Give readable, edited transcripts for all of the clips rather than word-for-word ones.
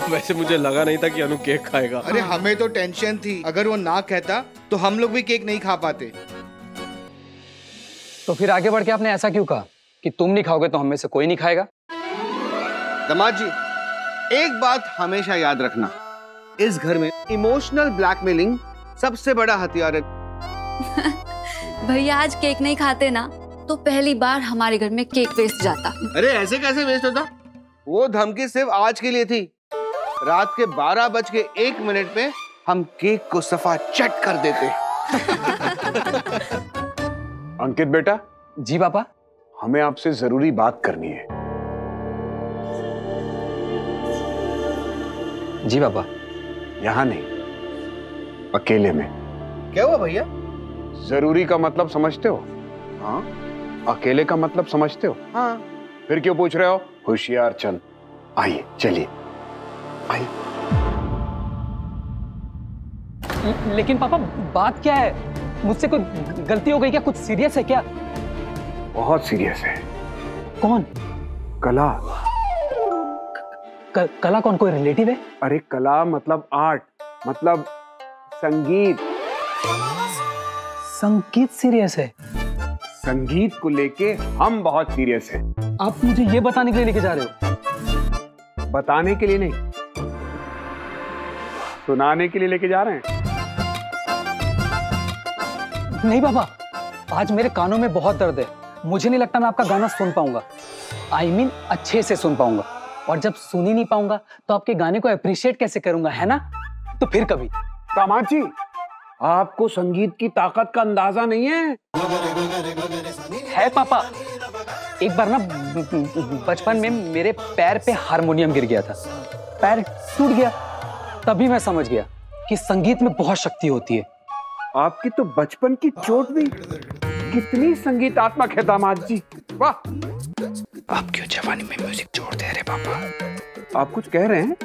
वैसे मुझे लगा नहीं था कि अनु केक खाएगा। अरे हमें तो टेंशन थी, अगर वो ना कहता तो हम लोग भी केक नहीं खा पाते। तो फिर आगे बढ़ के आपने ऐसा क्यों कहा कि तुम नहीं खाओगे तो हम में से कोई नहीं खाएगा? दामाद जी, एक बात हमेशा याद रखना, इस घर में इमोशनल ब्लैकमेलिंग सबसे बड़ा हथियार है। भैया आज केक नहीं खाते ना तो पहली बार हमारे घर में केक वेस्ट जाता। अरे ऐसे कैसे वेस्ट होता? वो धमकी सिर्फ आज के लिए थी। रात के 12:01 पे हम केक को सफा चट कर देते। अंकित बेटा। जी पापा। हमें आपसे जरूरी बात करनी है। जी पापा। यहाँ नहीं, अकेले में। क्या हुआ भैया? जरूरी का मतलब समझते हो? हाँ। अकेले का मतलब समझते हो? हाँ। फिर क्यों पूछ रहे हो? होशियार चंद, आइए चलिए आइए। लेकिन पापा बात क्या है? मुझसे कोई गलती हो गई क्या? कुछ सीरियस है क्या? बहुत सीरियस है। कौन? कला। कला कौन? कोई रिलेटिव है? अरे कला मतलब आर्ट, मतलब संगीत। संगीत सीरियस है? संगीत को लेके हम बहुत सीरियस हैं। आप मुझे ये बताने के लिए लेके जा रहे हो? बताने के लिए नहीं, सुनाने के लिए लेके जा रहे हैं। नहीं पापा, आज मेरे कानों में बहुत दर्द है। मुझे नहीं लगता मैं आपका गाना सुन पाऊंगा। I mean, अच्छे से सुन पाऊंगा। और जब सुन ही नहीं पाऊंगा तो आपके गाने को अप्रिशिएट कैसे करूंगा, है ना? तो फिर कभी। दामाद जी, आपको संगीत की ताकत का अंदाजा नहीं है? है पापा। एक बार ना बचपन में मेरे पैर पे हारमोनियम गिर गया था, पैर टूट गया। तभी मैं समझ गया कि संगीत में बहुत शक्ति होती है। आपकी तो बचपन की चोट भी कितनी संगीतात्मक है दामाद जी, वाह। आप क्यों जवानी में म्यूजिक छोड़ दे रहे पापा? आप कुछ कह रहे हैं?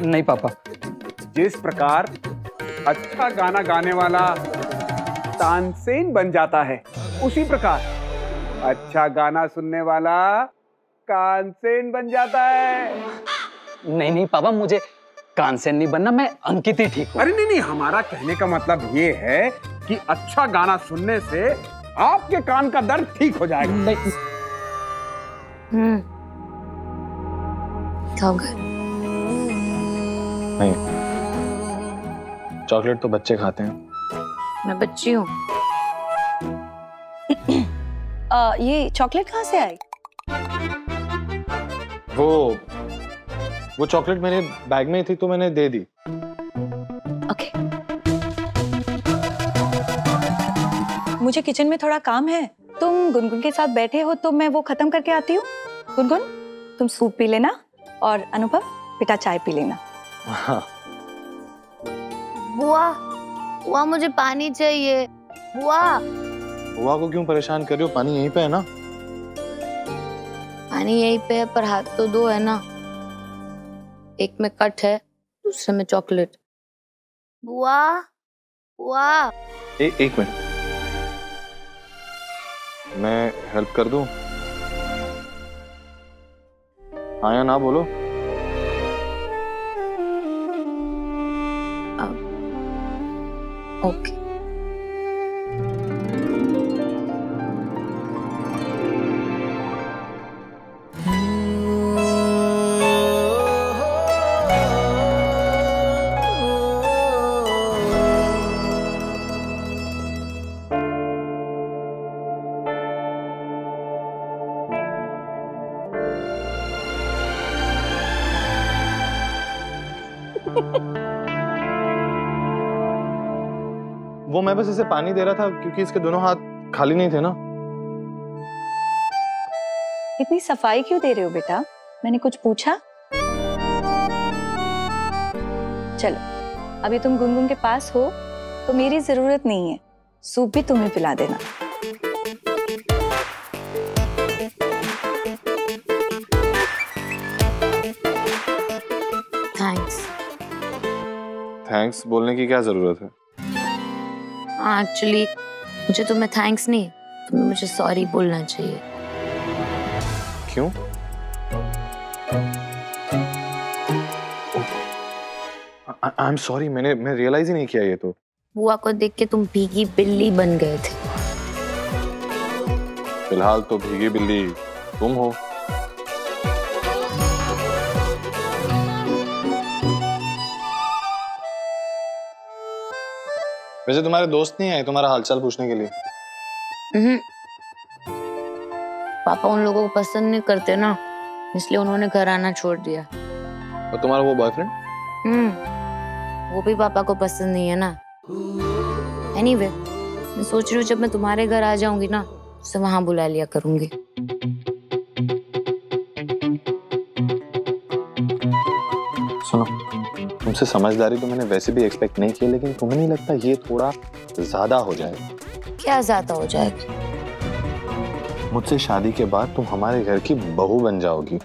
नहीं पापा। जिस प्रकार अच्छा गाना गाने वाला तानसेन बन जाता है, उसी प्रकार अच्छा गाना सुनने वाला कानसेन बन जाता है। नहीं नहीं पापा, मुझे कानसेन नहीं बनना, मैं अंकित ही ठीक हूँ। अरे नहीं नहीं, हमारा कहने का मतलब ये है कि अच्छा गाना सुनने से आपके कान का दर्द ठीक हो जाएगा। नहीं। खाओगे? नहीं, चॉकलेट तो बच्चे खाते हैं। मैं बच्ची हूँ। ये चॉकलेट कहाँ से आई? वो चॉकलेट मेरे बैग में ही थी तो मैंने दे दी। ओके। मुझे किचन में थोड़ा काम है, तुम गुनगुन के साथ बैठे हो तो मैं वो खत्म करके आती हूँ। गुनगुन, तुम सूप पी लेना और अनुभव बेटा चाय पी लेना। हाँ। बुआ, बुआ मुझे पानी चाहिए। बुआ। बुआ को क्यों परेशान कर रही हो? पानी यहीं पे है ना। पानी यहीं पे है पर हाथ तो दो है ना। एक में कट है, दूसरे में चॉकलेट। बुआ, बुआ। एक मिनट, मैं हेल्प कर दूं? हाँ या ना बोलो। ओके। वो मैं बस इसे पानी दे रहा था क्योंकि इसके दोनों हाथ खाली नहीं थे ना। इतनी सफाई क्यों दे रहे हो बेटा? मैंने कुछ पूछा? चलो, अभी तुम गुनगुन के पास हो तो मेरी जरूरत नहीं है, सूप भी तुम्हें पिला देना। थैंक्स बोलने की क्या जरूरत है? एक्चुअली मुझे तुम्हें थैंक्स नहीं, तुम्हें मुझे सॉरी बोलना चाहिए। क्यों? आई एम सॉरी, मैं रियलाइज ही नहीं किया ये तो। बुआ को देख के तुम भीगी बिल्ली बन गए थे। फिलहाल तो भीगी बिल्ली तुम हो। वैसे तुम्हारे दोस्त नहीं आए तुम्हारा हालचाल पूछने के लिए? पापा उन लोगों को पसंद नहीं करते ना, इसलिए उन्होंने घर आना छोड़ दिया। और तुम्हारा वो बॉयफ्रेंड? वो भी पापा को पसंद नहीं है ना। एनीवे, मैं सोच रही हूँ जब मैं तुम्हारे घर आ जाऊंगी ना, उसे वहां बुला लिया करूंगी। सुनो, तुमसे समझदारी तो मैंने वैसे भी एक्सपेक्ट नहीं की, लेकिन तुम्हें नहीं लगता ये थोड़ा ज्यादा हो जाएगा? क्या ज्यादा हो जाएगा? मुझसे शादी के बाद तुम हमारे घर की बहू बन जाओगी।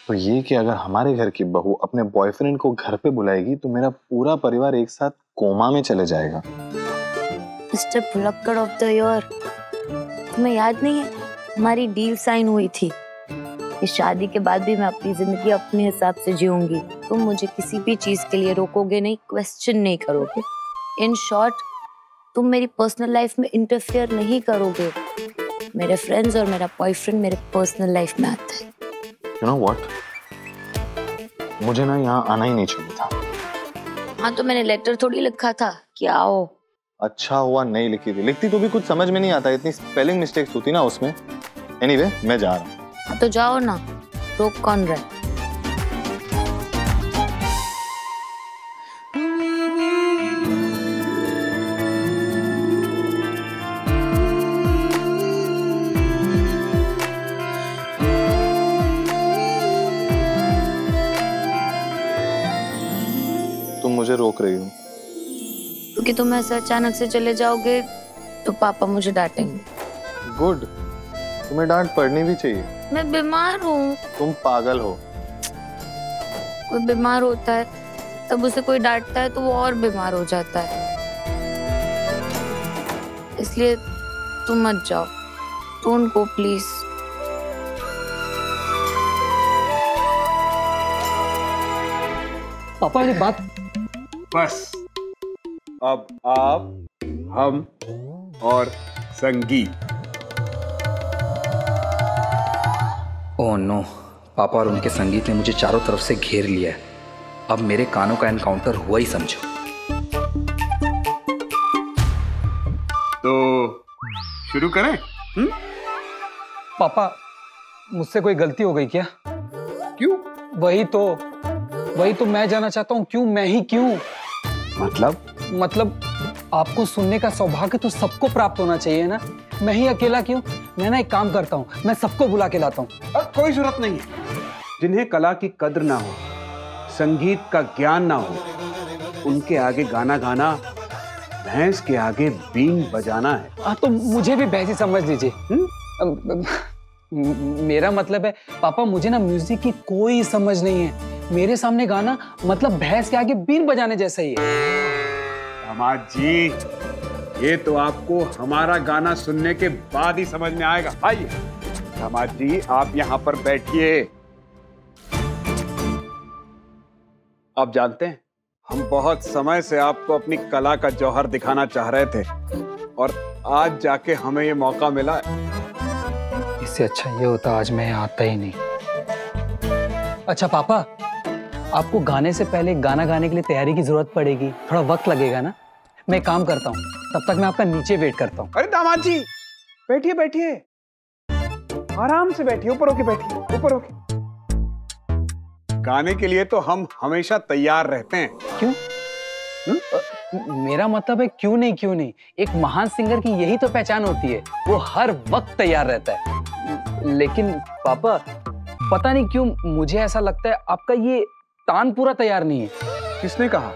तो ये कि अगर हमारे घर की बहू अपने बॉयफ्रेंड को घर पे बुलाएगी तो मेरा पूरा परिवार एक साथ कोमा में चले जाएगा। मिस्टर भुलक्कड़ ऑफ द ईयर, तुम्हें याद नहीं है हमारी डील साइन हुई थी? इस शादी के बाद भी मैं अपनी जिंदगी अपने हिसाब से जीऊंगी। तुम मुझे किसी भी चीज के लिए रोकोगे नहीं, क्वेश्चन नहीं करोगे। इन शॉर्ट, तुम मेरी पर्सनल लाइफ में इंटरफेयर नहीं करोगे। मेरे फ्रेंड्स और मेरा बॉयफ्रेंड मेरे पर्सनल लाइफ में आता है। You know what? मुझे ना यहाँ आना ही नहीं चाहिए था। हाँ तो मैंने लेटर थोड़ी लिखा था कि आओ। अच्छा हुआ नहीं लिखी थी, लिखती तो भी कुछ समझ में नहीं आता, इतनी स्पेलिंग मिस्टेक्स होती ना उसमें। एनीवे, मैं जा रहा हूँ। हाँ तो जाओ ना, रोक कौन रहा है? तुम मुझे रोक रही हो क्योंकि तुम ऐसे अचानक से चले जाओगे तो पापा मुझे डांटेंगे। गुड, तुम्हें डांट पड़नी भी चाहिए। मैं बीमार हूँ। तुम पागल हो। कोई बीमार होता है तब उसे कोई डांटता है तो वो और बीमार हो जाता है। इसलिए तुम मत जाओ, डोंट गो प्लीज। पापा ये बात बस अब आप, हम और संगीत। ओह नो, पापा और उनके संगीत ने मुझे चारों तरफ से घेर लिया है। अब मेरे कानों का एनकाउंटर हुआ ही समझो। तो शुरू करें? पापा, मुझसे कोई गलती हो गई क्या? क्यों? वही तो मैं जानना चाहता हूँ, क्यों मैं ही क्यों? मतलब आपको सुनने का सौभाग्य तो सबको प्राप्त होना चाहिए ना, मैं ही अकेला क्यों? मैं ना एक काम करता हूँ, मैं सबको बुला के लाता हूँ। अब कोई जरूरत नहीं है। जिन्हें कला की कद्र ना हो, संगीत का ज्ञान ना हो, उनके आगे गाना गाना भैंस के आगे बीन बजाना है। हाँ तो मुझे भी भैंस ही समझ लीजिए। मेरा मतलब है पापा, मुझे ना म्यूजिक की कोई समझ नहीं है। मेरे सामने गाना मतलब भैंस के आगे बीन बजाने जैसा ही है। दामाद जी, ये तो आपको हमारा गाना सुनने के बाद ही समझ में आएगा। आइए दामाद जी, आप यहाँ पर बैठिए। आप जानते हैं, हम बहुत समय से आपको अपनी कला का जौहर दिखाना चाह रहे थे और आज जाके हमें ये मौका मिला है। इससे अच्छा ये होता आज मैं यहाँ आता ही नहीं। अच्छा पापा, आपको गाने से पहले गाना गाने के लिए तैयारी की जरूरत पड़ेगी, थोड़ा वक्त लगेगा ना। मैं एक काम करता हूँ, तब तक मैं आपका नीचे वेट करता हूँ। अरे दामाद जी, बैठिए बैठिए, आराम से बैठिए, ऊपर होके बैठिए, ऊपर होके। गाने के लिए तो हम हमेशा तैयार रहते हैं। क्यों? मेरा मतलब है क्यों नहीं। एक महान सिंगर की यही तो पहचान होती है, वो हर वक्त तैयार रहता है। लेकिन पापा, पता नहीं क्यों मुझे ऐसा लगता है आपका ये तान पूरा तैयार नहीं है। किसने कहा?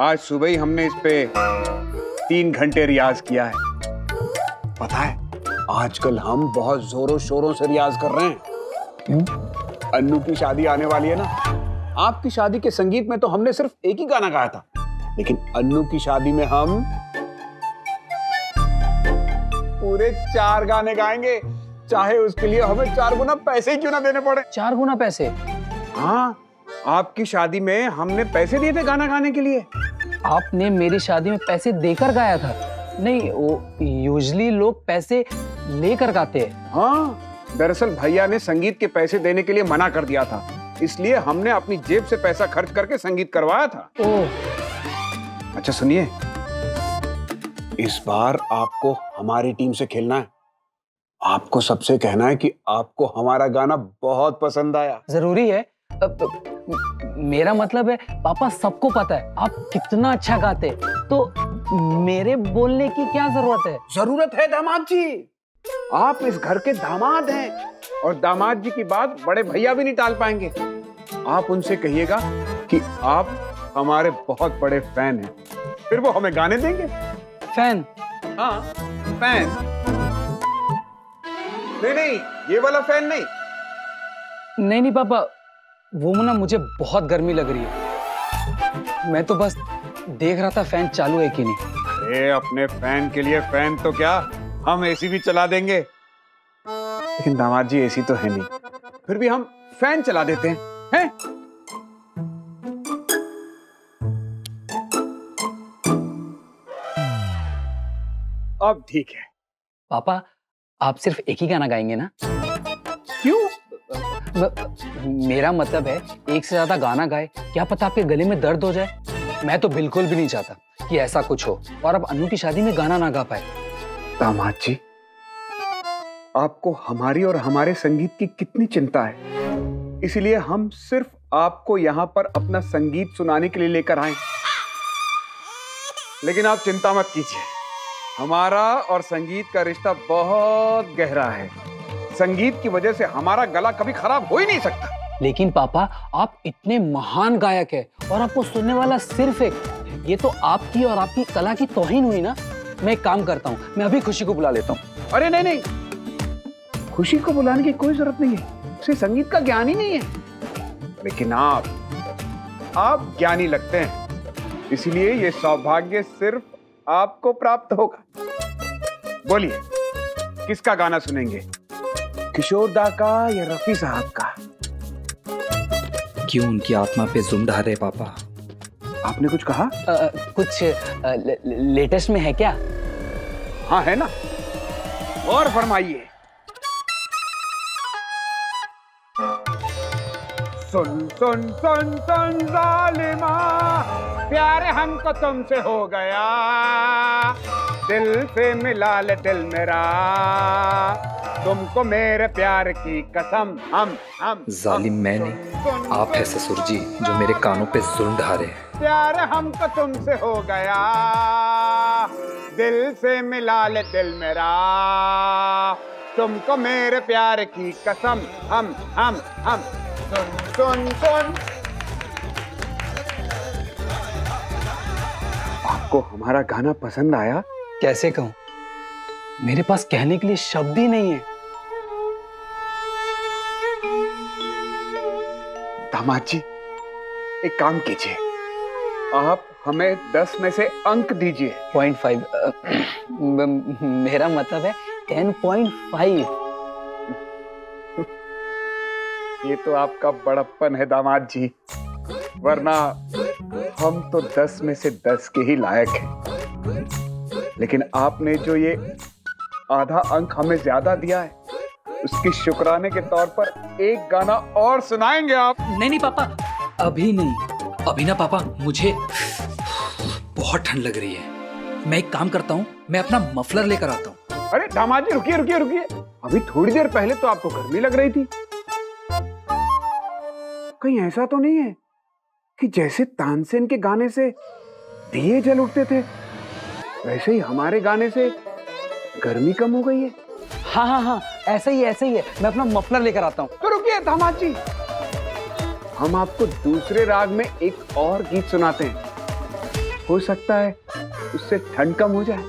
आज सुबह ही हमने इस पे 3 घंटे रियाज किया है। पता है, आजकल हम बहुत जोरों शोरों से रियाज कर रहे हैं। क्यों? अन्नू की शादी आने वाली है ना। आपकी शादी के संगीत में तो हमने सिर्फ एक ही गाना गाया था, लेकिन अन्नू की शादी में हम पूरे 4 गाने गाएंगे, चाहे उसके लिए हमें 4 गुना पैसे ही क्यों ना देने पड़े। 4 गुना पैसे? हाँ, आपकी शादी में हमने पैसे दिए थे गाना गाने के लिए। आपने मेरी शादी में पैसे देकर गाया था? नहीं, वो यूजली लोग पैसे लेकर गाते हैं। हाँ, दरअसल भैया ने संगीत के पैसे देने के लिए मना कर दिया था, इसलिए हमने अपनी जेब से पैसा खर्च करके संगीत करवाया था। ओह। अच्छा सुनिए, इस बार आपको हमारी टीम से खेलना है। आपको सबसे कहना है कि आपको हमारा गाना बहुत पसंद आया। जरूरी है? मेरा मतलब है पापा, सबको पता है आप कितना अच्छा गाते, तो मेरे बोलने की क्या जरूरत है? जरूरत है दामाद जी, आप इस घर के दामाद हैं और दामाद जी की बात बड़े भैया भी नहीं टाल पाएंगे। आप उनसे कहिएगा कि आप हमारे बहुत बड़े फैन हैं, फिर वो हमें गाने देंगे। फैन? हाँ, फैन। नहीं, ये वाला फैन नहीं। नहीं पापा, वो ना मुझे बहुत गर्मी लग रही है, मैं तो बस देख रहा था फैन चालू है कि नहीं। अरे अपने फैन के लिए फैन तो क्या, हम एसी भी चला देंगे। लेकिन दामाद जी एसी तो है नहीं, फिर भी हम फैन चला देते हैं? अब ठीक है। पापा, आप सिर्फ एक ही गाना गाएंगे ना? क्यों? मेरा मतलब है एक से ज्यादा गाना गाए, क्या पता आपके गले में दर्द हो जाए। मैं तो बिल्कुल भी नहीं चाहता कि ऐसा कुछ हो और अब अनु की शादी में गाना ना गा पाए। दामाद जी, आपको हमारी और हमारे संगीत की कितनी चिंता है, इसलिए हम सिर्फ आपको यहाँ पर अपना संगीत सुनाने के लिए लेकर आए। लेकिन आप चिंता मत कीजिए, हमारा और संगीत का रिश्ता बहुत गहरा है। संगीत की वजह से हमारा गला कभी खराब हो ही नहीं सकता। लेकिन पापा, आप इतने महान गायक हैं और आपको सुनने वाला सिर्फ एक, ये तो आपकी और आपकी कला की तौहीन हुई ना। मैं एक काम करता हूँ, मैं अभी खुशी को बुला लेता हूँ। अरे नहीं, खुशी को बुलाने की कोई जरूरत नहीं है, उसे संगीत का ज्ञान ही नहीं है। लेकिन आप ज्ञानी लगते हैं, इसलिए ये सौभाग्य सिर्फ आपको प्राप्त होगा। बोलिए, किसका गाना सुनेंगे, किशोर दा का या रफी साहब का? क्यों उनकी आत्मा पे जुल्म ढा रहे पापा? आपने कुछ कहा? कुछ लेटेस्ट में है क्या? हाँ है ना, और फरमाइए। सुन सुन सुन सुन जालिमा, प्यार हमको तुमसे हो गया, दिल से मिला ले दिल मेरा, तुमको मेरे प्यार की कसम। हम जालिम मैं नहीं, आप है ससुर जी जो मेरे कानों पे जुल्म ढा रहे हैं। प्यार हमको तुमसे हो गया, दिल से मिला ले दिल मेरा, तुमको मेरे प्यार की कसम। हम सुन सुन सुन। आपको हमारा गाना पसंद आया? कैसे कहूं, मेरे पास कहने के लिए शब्द ही नहीं है। दामाद जी, एक काम कीजिए, आप हमें 10 में से अंक दीजिए। 0.5। मेरा मतलब है 10.5। ये तो आपका बड़प्पन है दामाद जी, वरना हम तो 10 में से 10 के ही लायक हैं। लेकिन आपने जो ये आधा अंक हमें ज्यादा दिया है, उसकी शुक्राने के तौर पर एक गाना और सुनाएंगे आप? नहीं पापा, अभी नहीं। अभी ना पापा, मुझे बहुत ठंड लग रही है। मैं एक काम करता हूँ, मैं अपना मफलर लेकर आता हूँ। अरे दामाद जी, रुकिए। अभी थोड़ी देर पहले तो आपको गर्मी लग रही थी। कहीं ऐसा तो नहीं है कि जैसे तानसेन के गाने से दिए जल उठते थे, वैसे ही हमारे गाने से गर्मी कम हो गई है? हाँ, ऐसा ही है। मैं अपना मफलर लेकर आता हूँ। तो रुकिए दामाद जी, हम आपको दूसरे राग में एक और गीत सुनाते हैं, हो सकता है उससे ठंड कम हो जाए।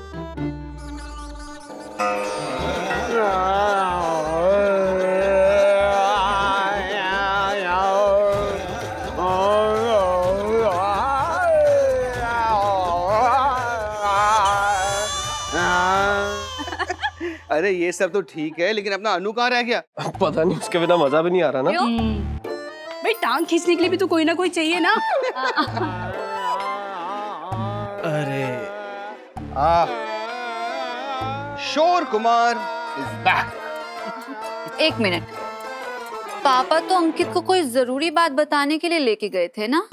अरे ये सब तो ठीक है, लेकिन अपना अनु कहाँ रह गया? पता नहीं, उसके बिना मजा भी नहीं आ रहा ना। भाई टांग खींचने के लिए भी तो कोई ना कोई चाहिए ना। अरे शोर कुमार इज बैक। एक मिनट, पापा तो अंकित को कोई जरूरी बात बताने के लिए लेके गए थे ना?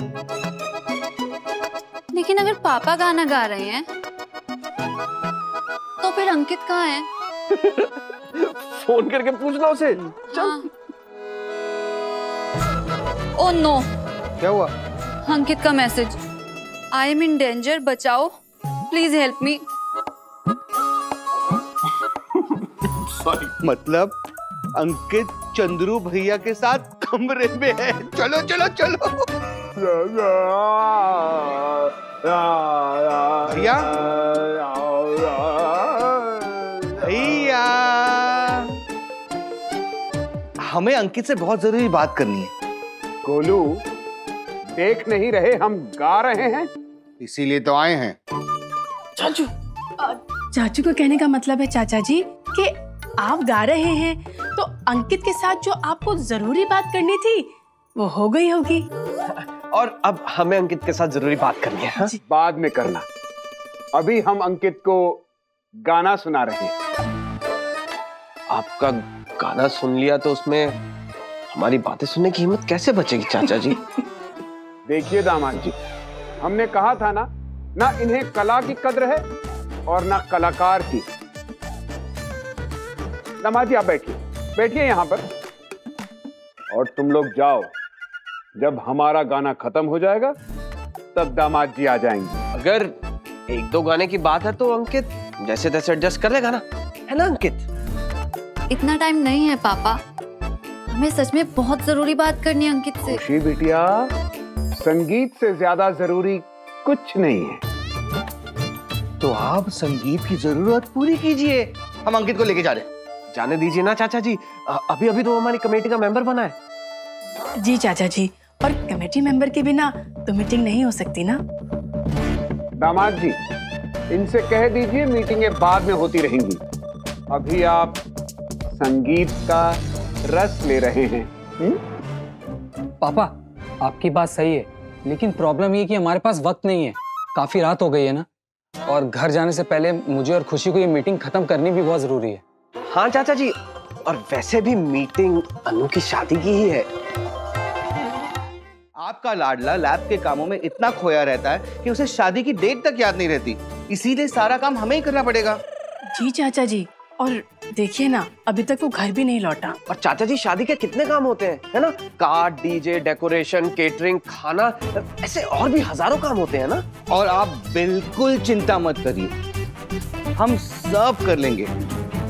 लेकिन अगर पापा गाना गा रहे हैं तो फिर अंकित कहाँ है? फोन करके पूछना उसे। हाँ। ओह नो, क्या हुआ? अंकित का message, I am in danger, बचाओ, प्लीज हेल्प मी। मतलब अंकित चंद्रू भैया के साथ कमरे में है। चलो चलो चलो भैया, भैया हमें अंकित से बहुत जरूरी बात करनी है। गोलू, देख नहीं रहे हम गा रहे हैं, इसीलिए तो आए हैं। चाचू, चाचू को कहने का मतलब है चाचा जी कि आप गा रहे हैं तो अंकित के साथ जो आपको जरूरी बात करनी थी वो हो गई होगी। और अब हमें अंकित के साथ जरूरी बात करनी है। हाँ? बाद में करना, अभी हम अंकित को गाना सुना रहे हैं। आपका गाना सुन लिया तो उसमें हमारी बातें सुनने की हिम्मत कैसे बचेगी चाचा जी? देखिए दामाद जी, हमने कहा था ना, ना इन्हें कला की कद्र है और ना कलाकार की। दामाद जी आप बैठिए, बैठिए यहाँ पर, और तुम लोग जाओ। जब हमारा गाना खत्म हो जाएगा तब दामाद जी आ जाएंगे। अगर एक दो गाने की बात है तो अंकित जैसे तैसे एडजस्ट कर लेगा ना, है ना अंकित? इतना टाइम नहीं है पापा, हमें सच में बहुत जरूरी बात करनी है अंकित से। खुशी बिटिया, संगीत से ज्यादा जरूरी कुछ नहीं है। तो आप संगीत की जरूरत पूरी कीजिए, हम अंकित को लेके जा रहे हैं। जाने दीजिए ना चाचा जी, अभी अभी तो हमारी कमेटी का मेंबर बना है। जी चाचा जी, और कमेटी मेंबर के बिना तो मीटिंग नहीं हो सकती ना। दामाद जी, इनसे कह दीजिए मीटिंगें बाद में होती रहेंगी, अभी आप संगीत का रस ले रहे हैं। पापा आपकी बात सही है, लेकिन प्रॉब्लम ये कि हमारे पास वक्त नहीं है। काफी रात हो गई है ना, और घर जाने से पहले मुझे और खुशी को ये मीटिंग खत्म करनी भी बहुत जरूरी है। हाँ चाचा जी, और वैसे भी मीटिंग अनु की शादी की ही है। आपका लाडला लैब के कामों में इतना खोया रहता है कि उसे शादी की डेट तक याद नहीं रहती, इसीलिए सारा काम हमें ही करना पड़ेगा। जी चाचा जी, और देखिए ना अभी तक वो घर भी नहीं लौटा। और चाचा जी शादी के कितने काम होते हैं, है ना? कार्ड, डीजे, डेकोरेशन, केटरिंग, खाना, ऐसे और भी हजारों काम होते हैं ना। और आप बिल्कुल चिंता मत करिए, हम सब कर लेंगे।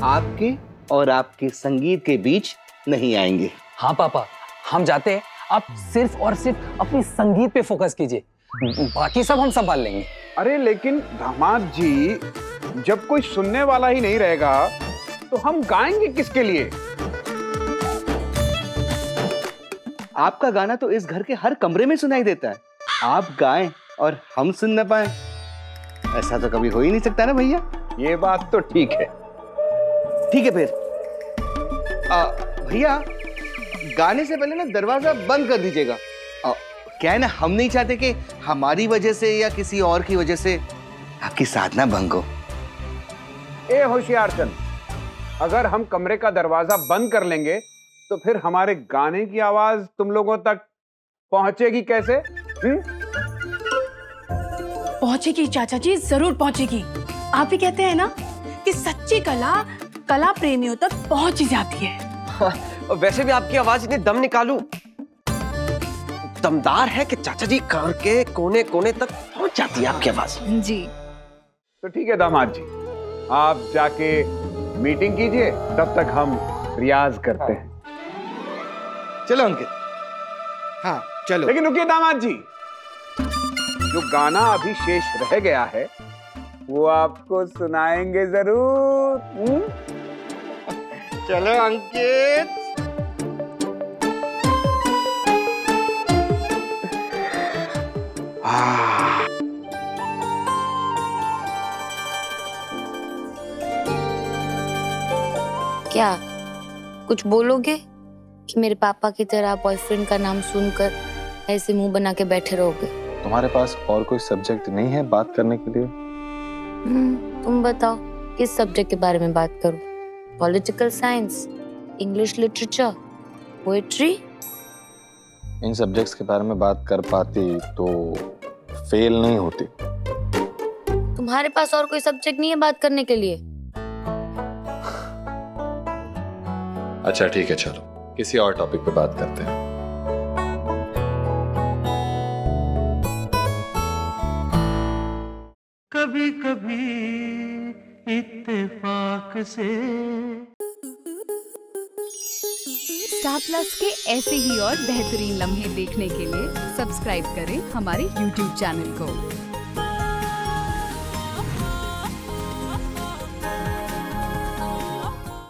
आपके और आपके संगीत के बीच नहीं आएंगे। हाँ पापा, हम जाते हैं, आप सिर्फ और सिर्फ अपनी संगीत पे फोकस कीजिए, बाकी सब हम संभाल लेंगे। अरे लेकिन दामाद जी, जब कोई सुनने वाला ही नहीं रहेगा तो हम गाएंगे किसके लिए? आपका गाना तो इस घर के हर कमरे में सुनाई देता है, आप गाएं और हम सुन न पाए, ऐसा तो कभी हो ही नहीं सकता ना भैया। ये बात तो ठीक है। ठीक है फिर भैया, गाने से पहले ना दरवाजा बंद कर दीजिएगा। क्या है ना, हम नहीं चाहते कि हमारी वजह से या किसी और की वजह से आपकी साधना भंग हो। ए होशियार चंद, अगर हम कमरे का दरवाजा बंद कर लेंगे तो फिर हमारे गाने की आवाज तुम लोगों तक पहुंचेगी कैसे? पहुंचेगी चाचा जी, जरूर पहुंचेगी। आप ही कहते हैं ना कि सच्ची कला कला प्रेमियों तक पहुंच ही जाती है। और वैसे भी आपकी आवाज इतनी दम निकालू दमदार है कि चाचा जी घर के कोने कोने तक पहुंच जाती है आपकी आवाज। जी तो ठीक है दामाद जी, आप जाके मीटिंग कीजिए, तब तक हम रियाज करते हैं। चलो अंकित। हाँ चलो। लेकिन रुकिए दामाद जी, जो गाना अभी शेष रह गया है वो आपको सुनाएंगे जरूर। चलो अंकित। क्या कुछ बोलोगे कि मेरे पापा की तरह बॉयफ्रेंड का नाम सुनकर ऐसे मुंह बना के बैठे रहोगे? तुम्हारे पास और कोई सब्जेक्ट नहीं है बात करने के लिए? तुम बताओ किस सब्जेक्ट के बारे में बात करूं? Political science, English literature, poetry? इन सब्जेक्ट्स के बारे में बात कर पाती तो फेल नहीं होती। तुम्हारे पास और कोई सब्जेक्ट नहीं है बात करने के लिए? अच्छा ठीक है, चलो किसी और टॉपिक पे बात करते हैं। कभी कभी इत्तेफाक से। स्टार प्लस के ऐसे ही और बेहतरीन लम्हे देखने के लिए सब्सक्राइब करें हमारे YouTube चैनल को।